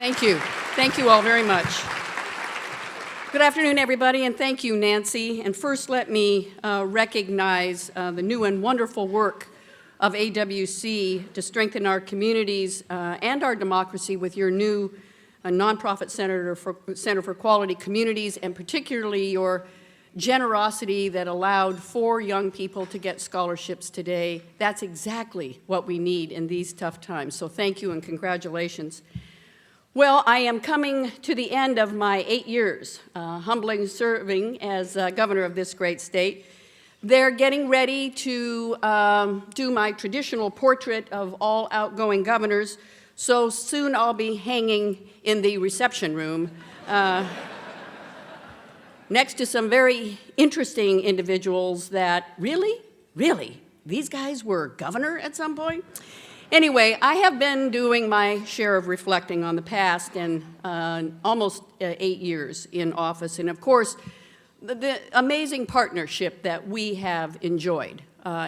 Thank you. Thank you all very much. Good afternoon, everybody, and thank you, Nancy. And first, let me recognize the new and wonderful work of AWC to strengthen our communities and our democracy with your new nonprofit Center for Quality Communities, and particularly your generosity that allowed 4 young people to get scholarships today. That's exactly what we need in these tough times. So thank you and congratulations. Well, I am coming to the end of my 8 years, humbling serving as governor of this great state. They're getting ready to do my traditional portrait of all outgoing governors, so soon I'll be hanging in the reception room next to some very interesting individuals that really, these guys were governor at some point? Anyway, I have been doing my share of reflecting on the past and almost 8 years in office, and of course, the amazing partnership that we have enjoyed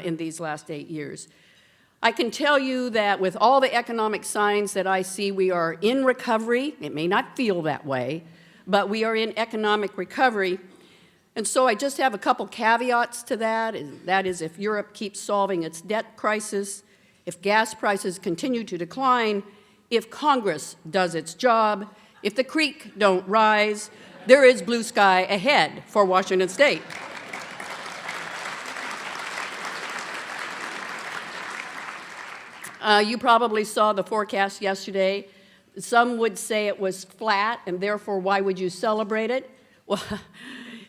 in these last 8 years. I can tell you that with all the economic signs that I see, we are in recovery. It may not feel that way, but we are in economic recovery. And so I just have a couple caveats to that. That is, if Europe keeps solving its debt crisis, if gas prices continue to decline, if Congress does its job, if the creek don't rise, there is blue sky ahead for Washington State. You probably saw the forecast yesterday. Some would say it was flat, and therefore, why would you celebrate it? Well,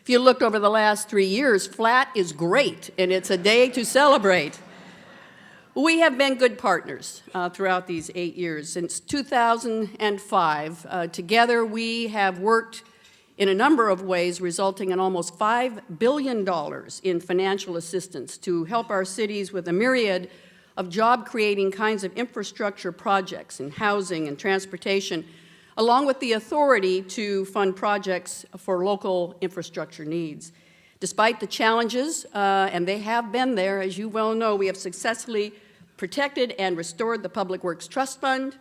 if you looked over the last 3 years, flat is great, and it's a day to celebrate. We have been good partners throughout these 8 years. Since 2005, together we have worked in a number of ways, resulting in almost $5 billion in financial assistance to help our cities with a myriad of job-creating kinds of infrastructure projects in housing and transportation, along with the authority to fund projects for local infrastructure needs. Despite the challenges, and they have been there, as you well know, we have successfully protected and restored the Public Works Trust Fund.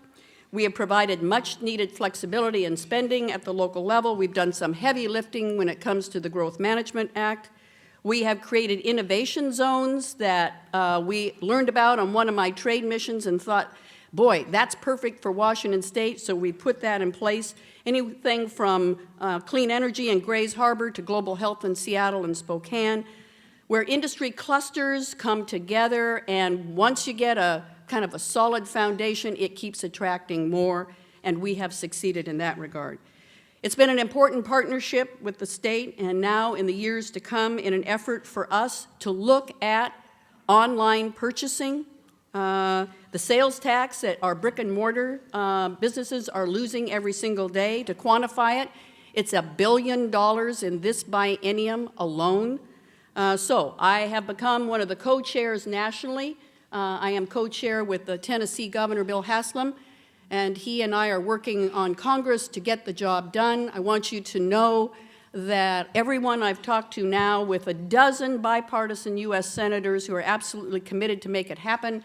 We have provided much-needed flexibility in spending at the local level. We've done some heavy lifting when it comes to the Growth Management Act. We have created innovation zones that we learned about on one of my trade missions and thought, boy, that's perfect for Washington State, so we put that in place. Anything from clean energy in Grays Harbor to global health in Seattle and Spokane, where industry clusters come together, and once you get a kind of a solid foundation, it keeps attracting more, and we have succeeded in that regard. It's been an important partnership with the state, and now in the years to come, in an effort for us to look at online purchasing, the sales tax that our brick and mortar businesses are losing every single day. To quantify it, it's $1 billion in this biennium alone. So I have become one of the co-chairs nationally. I am co-chair with the Tennessee Governor Bill Haslam, and he and I are working on Congress to get the job done. I want you to know that everyone I've talked to now, with a dozen bipartisan U.S. senators who are absolutely committed to make it happen,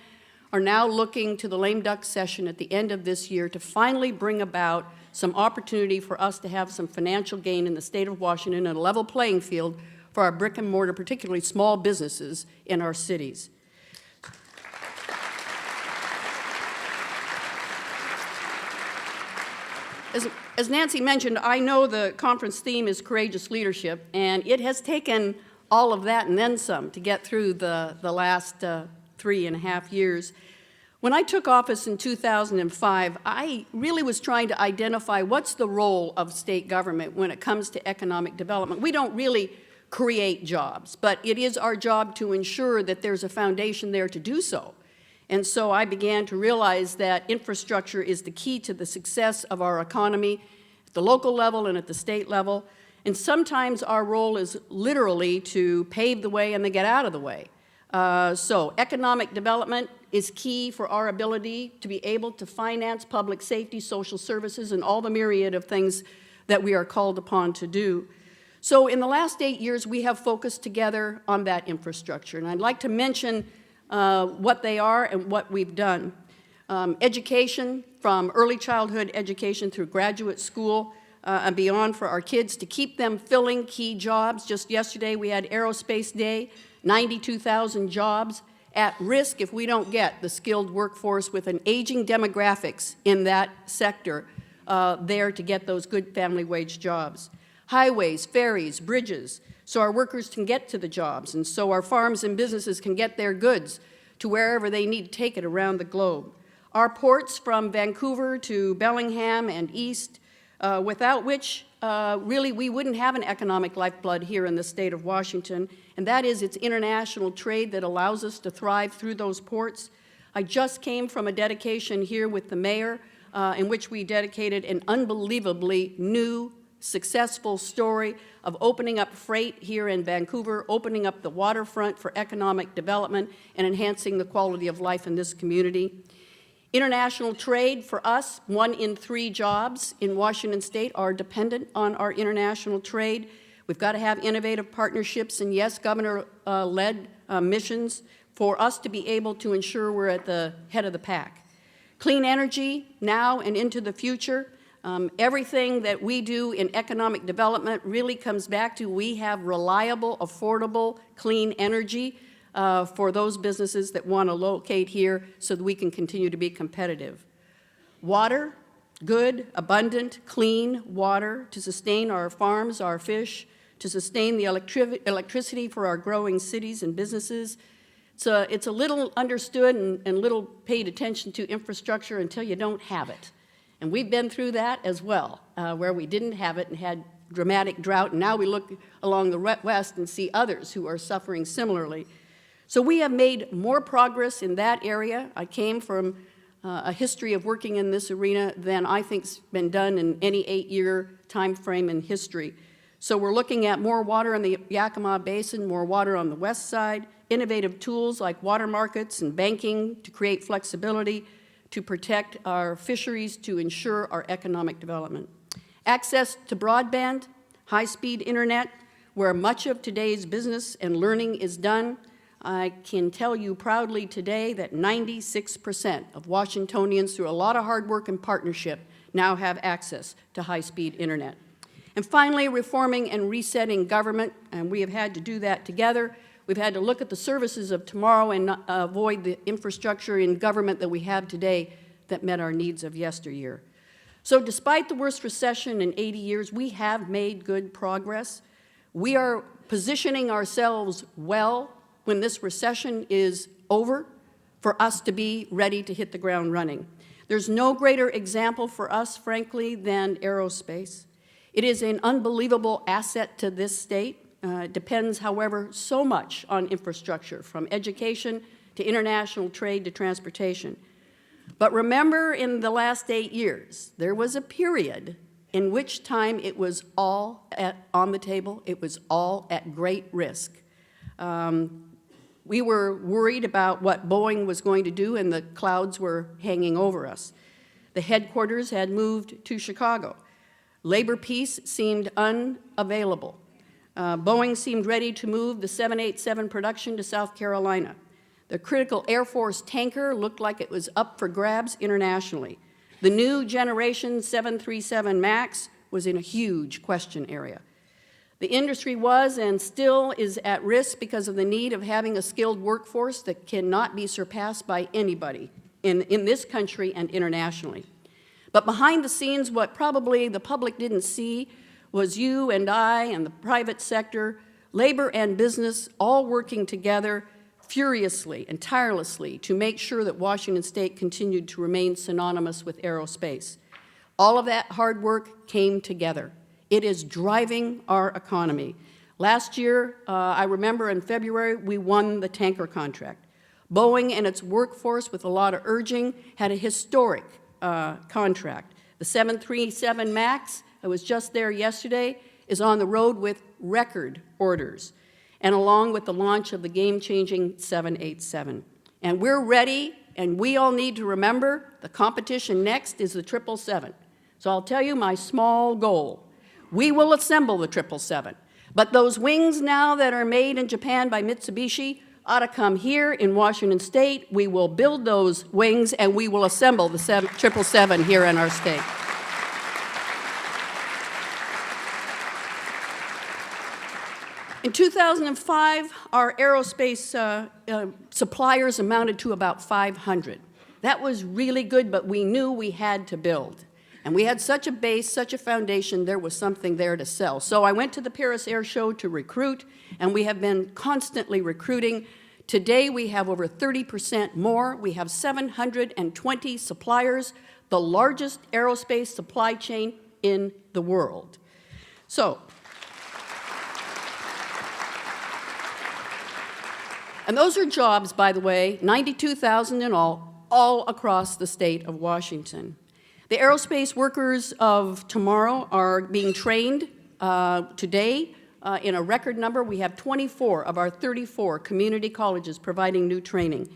are now looking to the lame duck session at the end of this year to finally bring about some opportunity for us to have some financial gain in the state of Washington and a level playing field for our brick and mortar, particularly small businesses in our cities. As Nancy mentioned, I know the conference theme is courageous leadership, and it has taken all of that and then some to get through the last 3.5 years. When I took office in 2005, I really was trying to identify what's the role of state government when it comes to economic development. We don't really create jobs, but it is our job to ensure that there's a foundation there to do so. And so I began to realize that infrastructure is the key to the success of our economy at the local level and at the state level. And sometimes our role is literally to pave the way and then get out of the way. So economic development is key for our ability to be able to finance public safety, social services, and all the myriad of things that we are called upon to do. So in the last 8 years, we have focused together on that infrastructure. And I'd like to mention what they are and what we've done. education, from early childhood education through graduate school and beyond for our kids to keep them filling key jobs. Just yesterday we had Aerospace Day, 92,000 jobs at risk if we don't get the skilled workforce with an aging demographics in that sector there to get those good family wage jobs. Highways, ferries, bridges, so our workers can get to the jobs, and so our farms and businesses can get their goods to wherever they need to take it around the globe. Our ports from Vancouver to Bellingham and east, without which really we wouldn't have an economic lifeblood here in the state of Washington, and that is its international trade that allows us to thrive through those ports. I just came from a dedication here with the mayor in which we dedicated an unbelievably new, successful story of opening up freight here in Vancouver, opening up the waterfront for economic development, and enhancing the quality of life in this community. International trade, for us, 1 in 3 jobs in Washington State are dependent on our international trade. We've got to have innovative partnerships and, yes, governor-led missions for us to be able to ensure we're at the head of the pack. Clean energy, now and into the future. Everything that we do in economic development really comes back to we have reliable, affordable, clean energy for those businesses that want to locate here so that we can continue to be competitive. Water, good, abundant, clean water to sustain our farms, our fish, to sustain the electricity for our growing cities and businesses. It's a little understood and little paid attention to infrastructure until you don't have it. And we've been through that as well, where we didn't have it and had dramatic drought, and now we look along the west and see others who are suffering similarly. So we have made more progress in that area. I came from a history of working in this arena than I think's been done in any 8-year time frame in history. So we're looking at more water in the Yakima Basin, more water on the west side, innovative tools like water markets and banking to create flexibility, to protect our fisheries, to ensure our economic development. Access to broadband, high-speed internet, where much of today's business and learning is done. I can tell you proudly today that 96% of Washingtonians, through a lot of hard work and partnership, now have access to high-speed internet. And finally, reforming and resetting government, and we have had to do that together. We've had to look at the services of tomorrow and avoid the infrastructure in government that we have today that met our needs of yesteryear. So despite the worst recession in 80 years, we have made good progress. We are positioning ourselves well when this recession is over for us to be ready to hit the ground running. There's no greater example for us, frankly, than aerospace. It is an unbelievable asset to this state. It depends, however, so much on infrastructure, from education to international trade to transportation. But remember, in the last 8 years, there was a period in which time it was all on the table. It was all at great risk. We were worried about what Boeing was going to do, and the clouds were hanging over us. The headquarters had moved to Chicago. Labor peace seemed unavailable. Boeing seemed ready to move the 787 production to South Carolina. The critical Air Force tanker looked like it was up for grabs internationally. The new generation 737 MAX was in a huge question area. The industry was and still is at risk because of the need of having a skilled workforce that cannot be surpassed by anybody in this country and internationally. But behind the scenes, what probably the public didn't see was you and I and the private sector, labor and business, all working together furiously and tirelessly to make sure that Washington State continued to remain synonymous with aerospace. All of that hard work came together. It is driving our economy. Last year, I remember in February, we won the tanker contract. Boeing and its workforce, with a lot of urging, had a historic contract. The 737 MAX, I was just there yesterday, is on the road with record orders, and along with the launch of the game-changing 787. And we're ready, and we all need to remember the competition next is the 777. So I'll tell you my small goal. We will assemble the 777, but those wings now that are made in Japan by Mitsubishi, ought to come here in Washington State. We will build those wings, and we will assemble the 777 here in our state. In 2005, our aerospace suppliers amounted to about 500. That was really good, but we knew we had to build. And we had such a base, such a foundation, there was something there to sell. So I went to the Paris Air Show to recruit, and we have been constantly recruiting. Today, we have over 30% more. We have 720 suppliers, the largest aerospace supply chain in the world. So, and those are jobs, by the way, 92,000 in all across the state of Washington. The aerospace workers of tomorrow are being trained today in a record number. We have 24 of our 34 community colleges providing new training.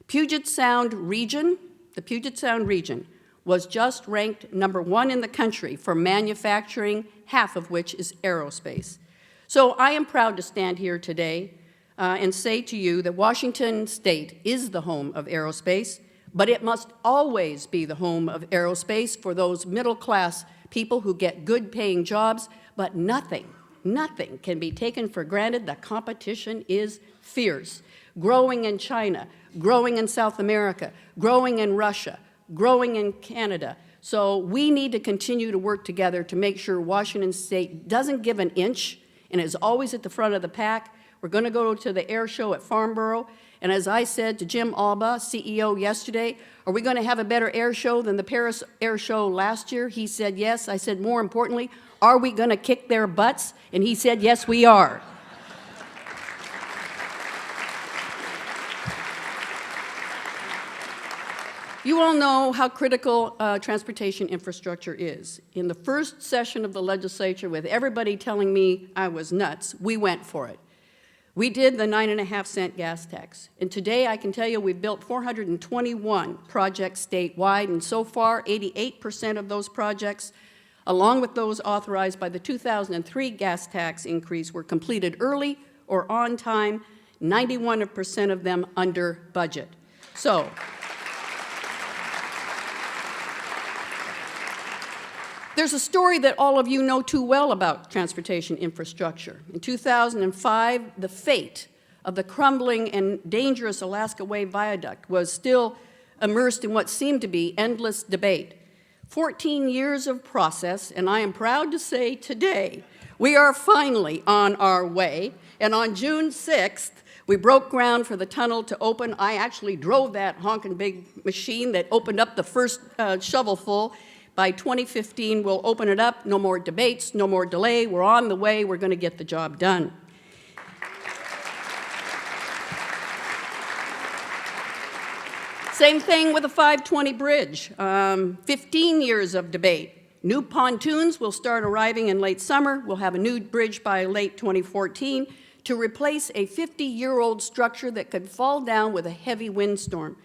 Puget Sound region, the Puget Sound region, was just ranked #1 in the country for manufacturing, half of which is aerospace. So I am proud to stand here today and say to you that Washington State is the home of aerospace, but it must always be the home of aerospace for those middle-class people who get good-paying jobs, but nothing can be taken for granted. The competition is fierce. Growing in China, growing in South America, growing in Russia, growing in Canada. So we need to continue to work together to make sure Washington State doesn't give an inch and is always at the front of the pack. We're going to go to the air show at Farnborough, and as I said to Jim Alba, CEO, yesterday, are we going to have a better air show than the Paris Air Show last year? He said yes. I said, more importantly, are we going to kick their butts? And he said, yes, we are. You all know how critical transportation infrastructure is. In the first session of the legislature, with everybody telling me I was nuts, we went for it. We did the 9.5-cent gas tax. And today I can tell you we've built 421 projects statewide, and so far 88% of those projects, along with those authorized by the 2003 gas tax increase, were completed early or on time, 91% of them under budget. So, there's a story that all of you know too well about transportation infrastructure. In 2005, the fate of the crumbling and dangerous Alaska Way Viaduct was still immersed in what seemed to be endless debate. 14 years of process, and I am proud to say today, we are finally on our way. And on June 6th, we broke ground for the tunnel to open. I actually drove that honking big machine that opened up the first shovelful. By 2015, we'll open it up. No more debates, no more delay. We're on the way. We're going to get the job done. Same thing with the 520 bridge. 15 years of debate. New pontoons will start arriving in late summer. We'll have a new bridge by late 2014 to replace a 50-year-old structure that could fall down with a heavy windstorm.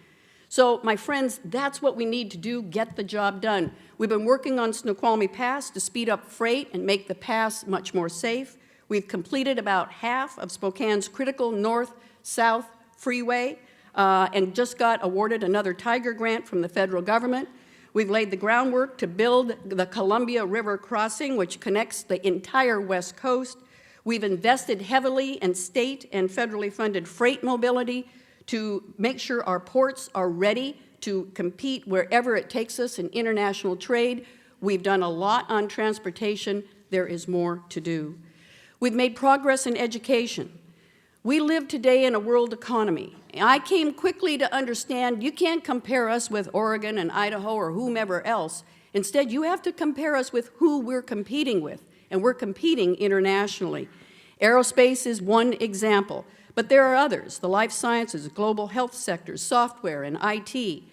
So, my friends, that's what we need to do, get the job done. We've been working on Snoqualmie Pass to speed up freight and make the pass much more safe. We've completed about half of Spokane's critical north-south freeway and just got awarded another Tiger grant from the federal government. We've laid the groundwork to build the Columbia River crossing, which connects the entire West Coast. We've invested heavily in state and federally funded freight mobility to make sure our ports are ready to compete wherever it takes us in international trade. We've done a lot on transportation. There is more to do. We've made progress in education. We live today in a world economy. I came quickly to understand you can't compare us with Oregon and Idaho or whomever else. Instead, you have to compare us with who we're competing with, and we're competing internationally. Aerospace is one example. But there are others, the life sciences, global health sectors, software, and IT.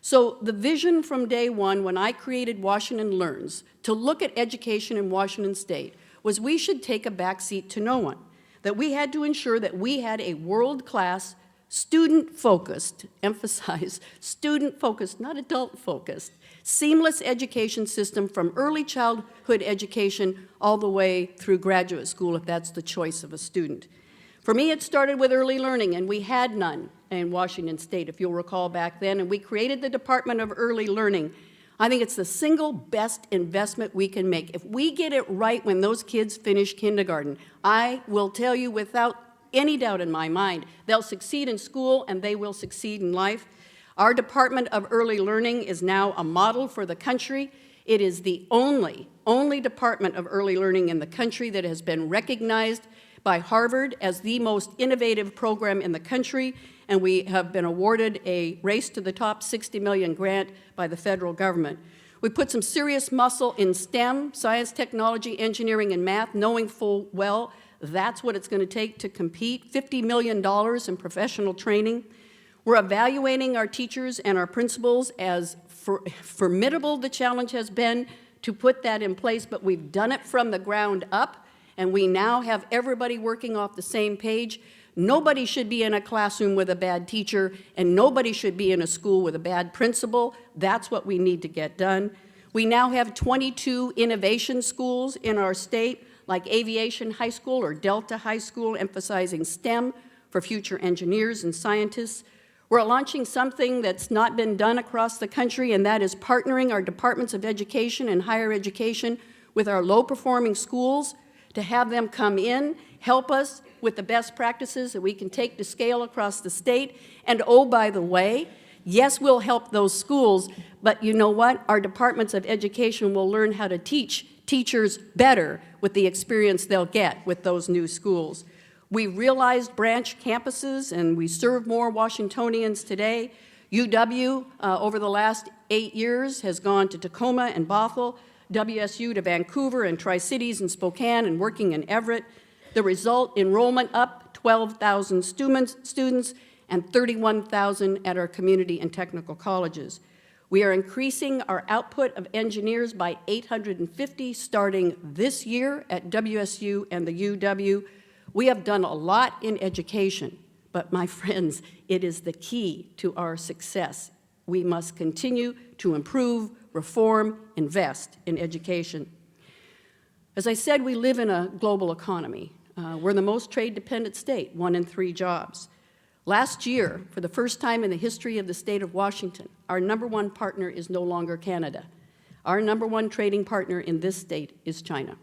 So the vision from day one when I created Washington Learns to look at education in Washington State was we should take a backseat to no one, that we had to ensure that we had a world-class, student-focused, emphasize, student-focused, not adult-focused, seamless education system from early childhood education all the way through graduate school if that's the choice of a student. For me, it started with early learning, and we had none in Washington State, if you'll recall back then, and we created the Department of Early Learning. I think it's the single best investment we can make. If we get it right when those kids finish kindergarten, I will tell you without any doubt in my mind, they'll succeed in school and they will succeed in life. Our Department of Early Learning is now a model for the country. It is the only Department of Early Learning in the country that has been recognized by Harvard as the most innovative program in the country, and we have been awarded a Race to the Top 60 million grant by the federal government. We put some serious muscle in STEM, science, technology, engineering, and math, knowing full well that's what it's going to take to compete. $50 million in professional training. We're evaluating our teachers and our principals, as formidable the challenge has been to put that in place, but we've done it from the ground up, and we now have everybody working off the same page. Nobody should be in a classroom with a bad teacher, and nobody should be in a school with a bad principal. That's what we need to get done. We now have 22 innovation schools in our state, like Aviation High School or Delta High School, emphasizing STEM for future engineers and scientists. We're launching something that's not been done across the country, and that is partnering our departments of education and higher education with our low-performing schools to have them come in, help us with the best practices that we can take to scale across the state. And oh, by the way, yes, we'll help those schools, but you know what? Our departments of education will learn how to teach teachers better with the experience they'll get with those new schools. We realized branch campuses, and we serve more Washingtonians today. UW, over the last 8 years, has gone to Tacoma and Bothell, WSU to Vancouver and Tri-Cities and Spokane, and working in Everett. The result, enrollment up 12,000 students and 31,000 at our community and technical colleges. We are increasing our output of engineers by 850 starting this year at WSU and the UW. We have done a lot in education, but my friends, it is the key to our success. We must continue to improve, reform, invest in education. As I said, we live in a global economy. We're the most trade-dependent state, 1 in 3 jobs. Last year, for the first time in the history of the state of Washington, our #1 partner is no longer Canada. Our #1 trading partner in this state is China.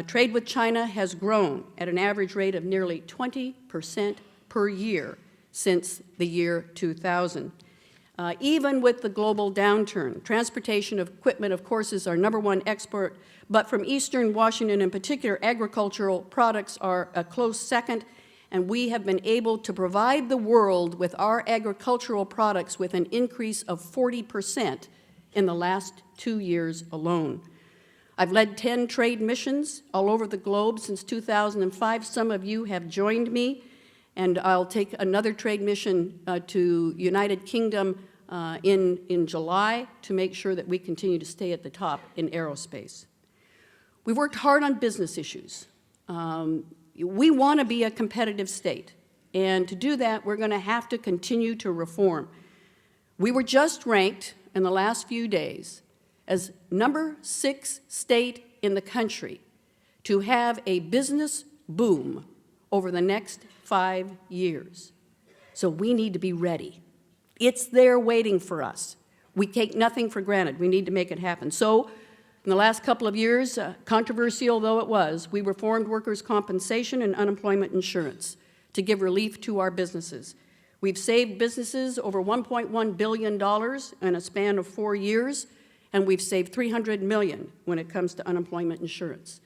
Trade with China has grown at an average rate of nearly 20% per year since the year 2000. Even with the global downturn, transportation of equipment, of course, is our #1 export, but from eastern Washington in particular, agricultural products are a close second, and we have been able to provide the world with our agricultural products with an increase of 40% in the last 2 years alone. I've led 10 trade missions all over the globe since 2005. Some of you have joined me, and I'll take another trade mission to United Kingdom in July to make sure that we continue to stay at the top in aerospace. We've worked hard on business issues. We want to be a competitive state, and to do that, we're going to have to continue to reform. We were just ranked in the last few days as #6 state in the country to have a business boom over the next 5 years. So we need to be ready. It's there waiting for us. We take nothing for granted. We need to make it happen. So in the last couple of years, controversial though it was, we reformed workers' compensation and unemployment insurance to give relief to our businesses. We've saved businesses over $1.1 billion in a span of 4 years, and we've saved $300 million when it comes to unemployment insurance.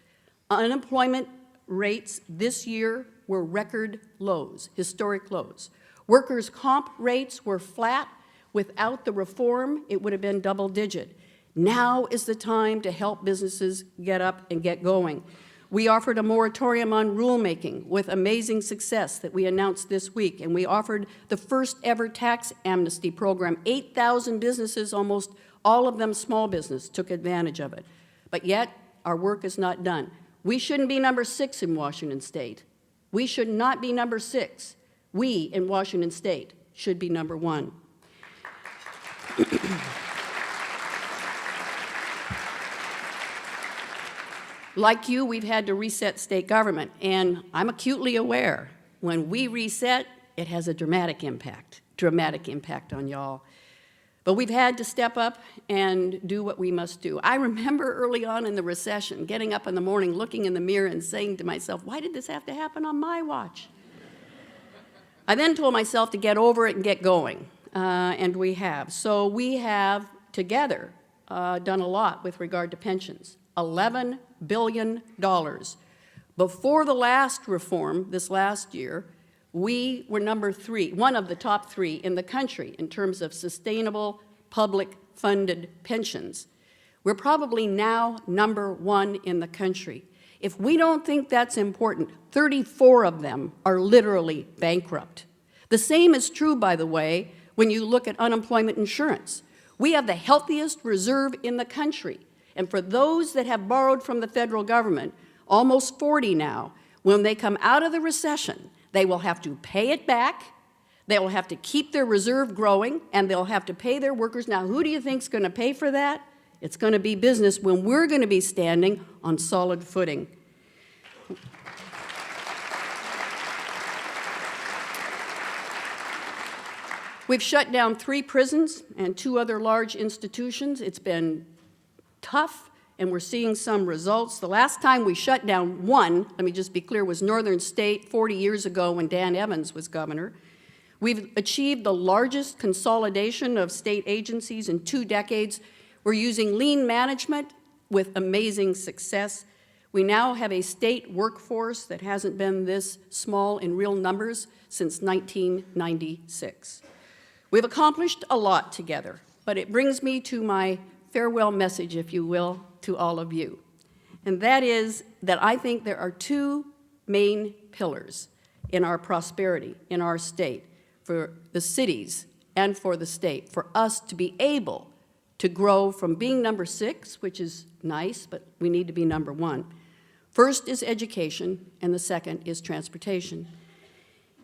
Unemployment rates this year were record lows, historic lows. Workers' comp rates were flat. Without the reform, it would have been double-digit. Now is the time to help businesses get up and get going. We offered a moratorium on rulemaking with amazing success that we announced this week, and we offered the first ever tax amnesty program. 8,000 businesses, almost all of them small business, took advantage of it. But yet, our work is not done. We shouldn't be #6 in Washington State. We should not be #6. We in Washington State should be #1. Like you, we've had to reset state government, and I'm acutely aware when we reset, it has a dramatic impact on y'all. But we've had to step up and do what we must do. I remember early on in the recession, getting up in the morning, looking in the mirror and saying to myself, why did this have to happen on my watch? I then told myself to get over it and get going, and we have. So we have, together, done a lot with regard to pensions. $11 billion. Before the last reform, this last year, we were number 3, one of the top 3 in the country in terms of sustainable public funded pensions. We're probably now number 1 in the country. If we don't think that's important, 34 of them are literally bankrupt. The same is true, by the way, when you look at unemployment insurance. We have the healthiest reserve in the country. And for those that have borrowed from the federal government, almost 40 now, when they come out of the recession, they will have to pay it back, they will have to keep their reserve growing, and they'll have to pay their workers. Now, who do you think is going to pay for that? It's going to be business when we're going to be standing on solid footing. We've shut down 3 prisons and 2 other large institutions. It's been tough, and we're seeing some results. The last time we shut down one, let me just be clear, was Northern State 40 years ago when Dan Evans was governor. We've achieved the largest consolidation of state agencies in 2 decades. We're using lean management with amazing success. We now have a state workforce that hasn't been this small in real numbers since 1996. We've accomplished a lot together, but it brings me to my farewell message, if you will, to all of you. And that is that I think there are 2 main pillars in our prosperity, in our state, for the cities and for the state, for us to be able to grow from being number 6, which is nice, but we need to be number 1. First is education, and the second is transportation.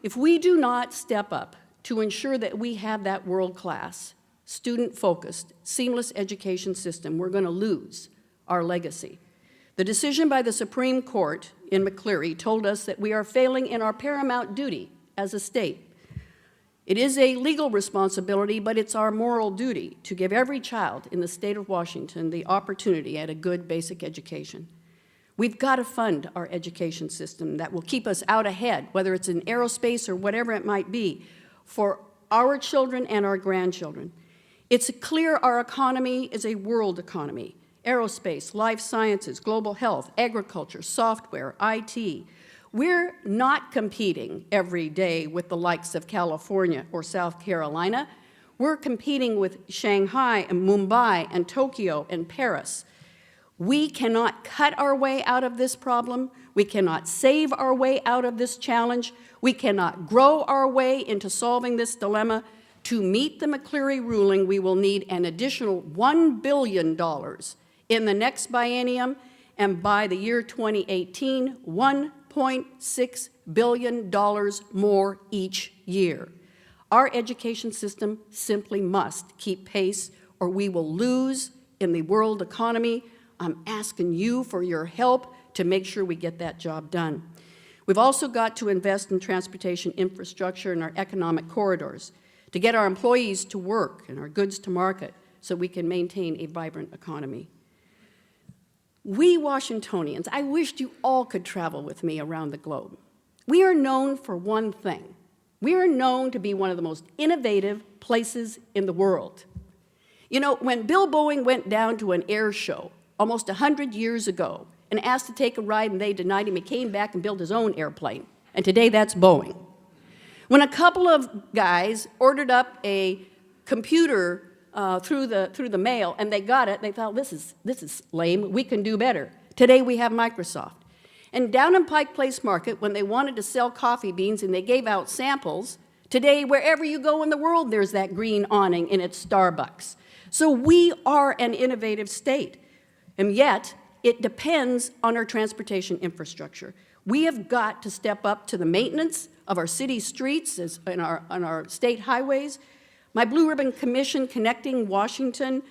If we do not step up to ensure that we have that world-class, student-focused, seamless education system, we're going to lose our legacy. The decision by the Supreme Court in McCleary told us that we are failing in our paramount duty as a state. It is a legal responsibility, but it's our moral duty to give every child in the state of Washington the opportunity at a good basic education. We've got to fund our education system that will keep us out ahead, whether it's in aerospace or whatever it might be, for our children and our grandchildren. It's clear our economy is a world economy. Aerospace, life sciences, global health, agriculture, software, IT. We're not competing every day with the likes of California or South Carolina. We're competing with Shanghai and Mumbai and Tokyo and Paris. We cannot cut our way out of this problem. We cannot save our way out of this challenge. We cannot grow our way into solving this dilemma. To meet the McCleary ruling, we will need an additional $1 billion in the next biennium, and by the year 2018, $1.6 billion more each year. Our education system simply must keep pace, or we will lose in the world economy. I'm asking you for your help to make sure we get that job done. We've also got to invest in transportation infrastructure and our economic corridors to get our employees to work and our goods to market so we can maintain a vibrant economy. We Washingtonians, I wished you all could travel with me around the globe. We are known for one thing. We are known to be one of the most innovative places in the world. You know, when Bill Boeing went down to an air show almost 100 years ago and asked to take a ride and they denied him, he came back and built his own airplane. And today that's Boeing. When a couple of guys ordered up a computer through the mail and they got it, they thought, this is lame, we can do better. Today we have Microsoft. And down in Pike Place Market, when they wanted to sell coffee beans and they gave out samples, today wherever you go in the world, there's that green awning and it's Starbucks. So we are an innovative state, and yet it depends on our transportation infrastructure. We have got to step up to the maintenance of our city streets and on our state highways. My Blue Ribbon Commission Connecting Washington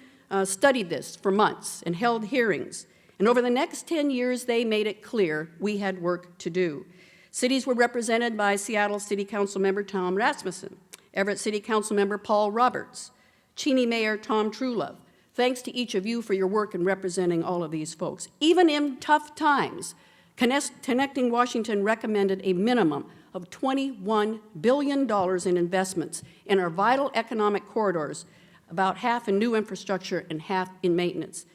studied this for months and held hearings. And over the next 10 years, they made it clear we had work to do. Cities were represented by Seattle City Council member Tom Rasmussen, Everett City Council member Paul Roberts, Cheney Mayor Tom Truelove. Thanks to each of you for your work in representing all of these folks. Even in tough times, Connecting Washington recommended a minimum of $21 billion in investments in our vital economic corridors, about half in new infrastructure and half in maintenance.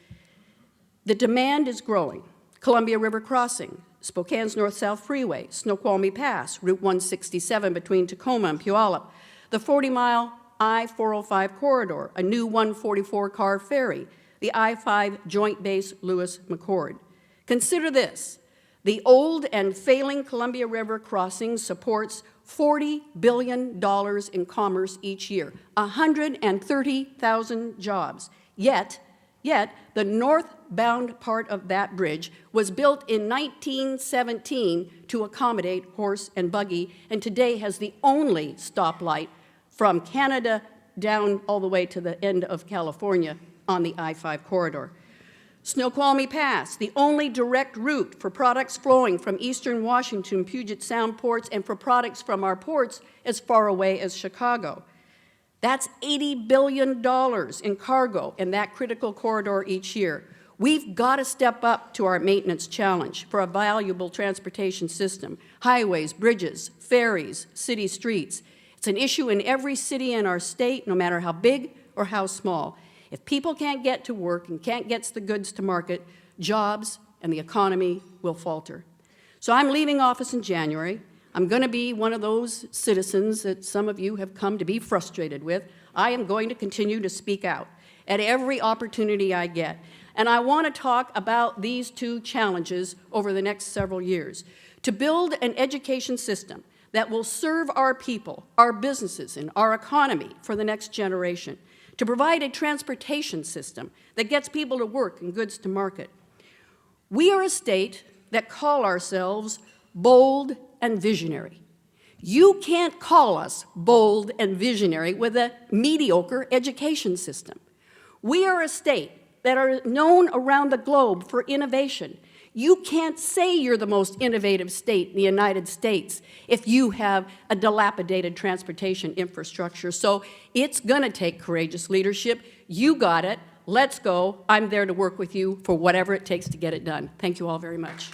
The demand is growing. Columbia River Crossing, Spokane's North-South Freeway, Snoqualmie Pass, Route 167 between Tacoma and Puyallup, the 40-mile I-405 corridor, a new 144-car ferry, the I-5 Joint Base Lewis-McChord. Consider this. The old and failing Columbia River Crossing supports $40 billion in commerce each year, 130,000 jobs. Yet, the northbound part of that bridge was built in 1917 to accommodate horse and buggy, and today has the only stoplight from Canada down all the way to the end of California on the I-5 corridor. Snoqualmie Pass, the only direct route for products flowing from eastern Washington, Puget Sound ports, and for products from our ports as far away as Chicago. That's $80 billion in cargo in that critical corridor each year. We've got to step up to our maintenance challenge for a valuable transportation system, highways, bridges, ferries, city streets. It's an issue in every city in our state, no matter how big or how small. If people can't get to work and can't get the goods to market, jobs and the economy will falter. So I'm leaving office in January. I'm going to be one of those citizens that some of you have come to be frustrated with. I am going to continue to speak out at every opportunity I get. And I want to talk about these two challenges over the next several years. To build an education system that will serve our people, our businesses, and our economy for the next generation. To provide a transportation system that gets people to work and goods to market. We are a state that call ourselves bold and visionary. You can't call us bold and visionary with a mediocre education system. We are a state that are known around the globe for innovation. You can't say you're the most innovative state in the United States if you have a dilapidated transportation infrastructure. So it's going to take courageous leadership. You got it. Let's go. I'm there to work with you for whatever it takes to get it done. Thank you all very much.